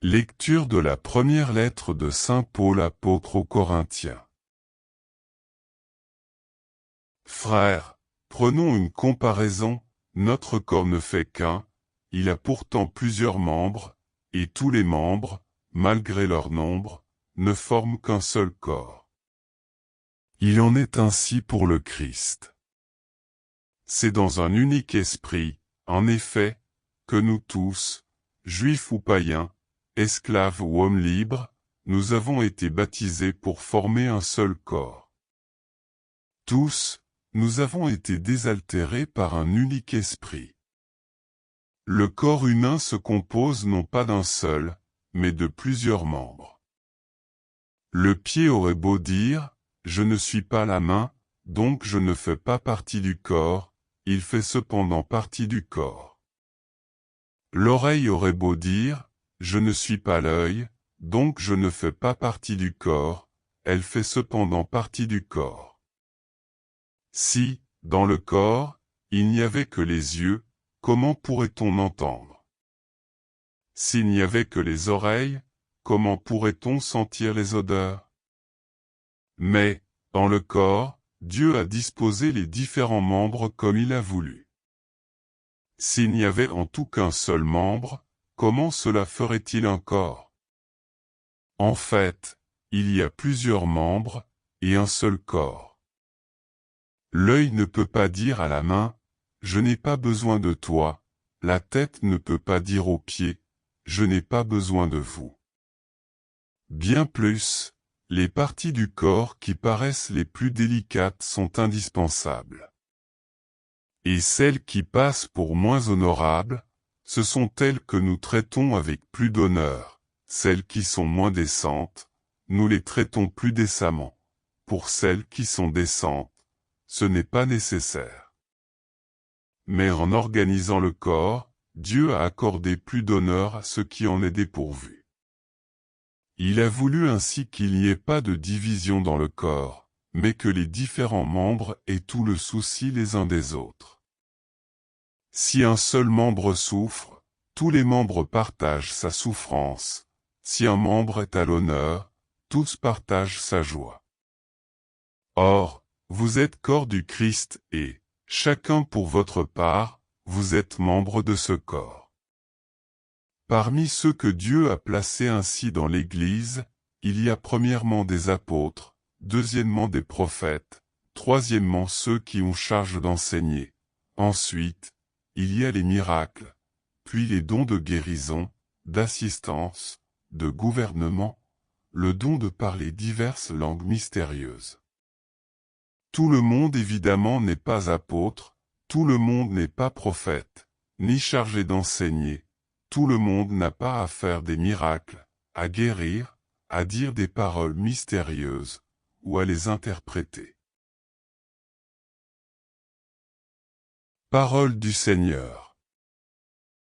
Lecture de la première lettre de saint Paul apôtre aux Corinthiens. Frères, prenons une comparaison, notre corps ne fait qu'un, il a pourtant plusieurs membres, et tous les membres, malgré leur nombre, ne forment qu'un seul corps. Il en est ainsi pour le Christ. C'est dans un unique esprit, en effet, que nous tous, juifs ou païens, esclaves ou hommes libres, nous avons été baptisés pour former un seul corps. Tous, nous avons été désaltérés par un unique esprit. Le corps humain se compose non pas d'un seul, mais de plusieurs membres. Le pied aurait beau dire, je ne suis pas la main, donc je ne fais pas partie du corps, il fait cependant partie du corps. L'oreille aurait beau dire, je ne suis pas l'œil, donc je ne fais pas partie du corps, elle fait cependant partie du corps. Si, dans le corps, il n'y avait que les yeux, comment pourrait-on entendre? S'il n'y avait que les oreilles, comment pourrait-on sentir les odeurs? Mais, dans le corps, Dieu a disposé les différents membres comme il a voulu. S'il n'y avait en tout qu'un seul membre, comment cela ferait-il un corps? En fait, il y a plusieurs membres, et un seul corps. L'œil ne peut pas dire à la main, je n'ai pas besoin de toi, la tête ne peut pas dire aux pieds, je n'ai pas besoin de vous. Bien plus, les parties du corps qui paraissent les plus délicates sont indispensables. Et celles qui passent pour moins honorables, ce sont elles que nous traitons avec plus d'honneur, celles qui sont moins décentes, nous les traitons plus décemment. Pour celles qui sont décentes, ce n'est pas nécessaire. Mais en organisant le corps, Dieu a accordé plus d'honneur à ce qui en est dépourvu. Il a voulu ainsi qu'il n'y ait pas de division dans le corps, mais que les différents membres aient tout le souci les uns des autres. Si un seul membre souffre, tous les membres partagent sa souffrance. Si un membre est à l'honneur, tous partagent sa joie. Or, vous êtes corps du Christ et, chacun pour votre part, vous êtes membres de ce corps. Parmi ceux que Dieu a placés ainsi dans l'Église, il y a premièrement des apôtres, deuxièmement des prophètes, troisièmement ceux qui ont charge d'enseigner. Ensuite, il y a les miracles, puis les dons de guérison, d'assistance, de gouvernement, le don de parler diverses langues mystérieuses. Tout le monde évidemment n'est pas apôtre, tout le monde n'est pas prophète, ni chargé d'enseigner, tout le monde n'a pas à faire des miracles, à guérir, à dire des paroles mystérieuses, ou à les interpréter. Parole du Seigneur.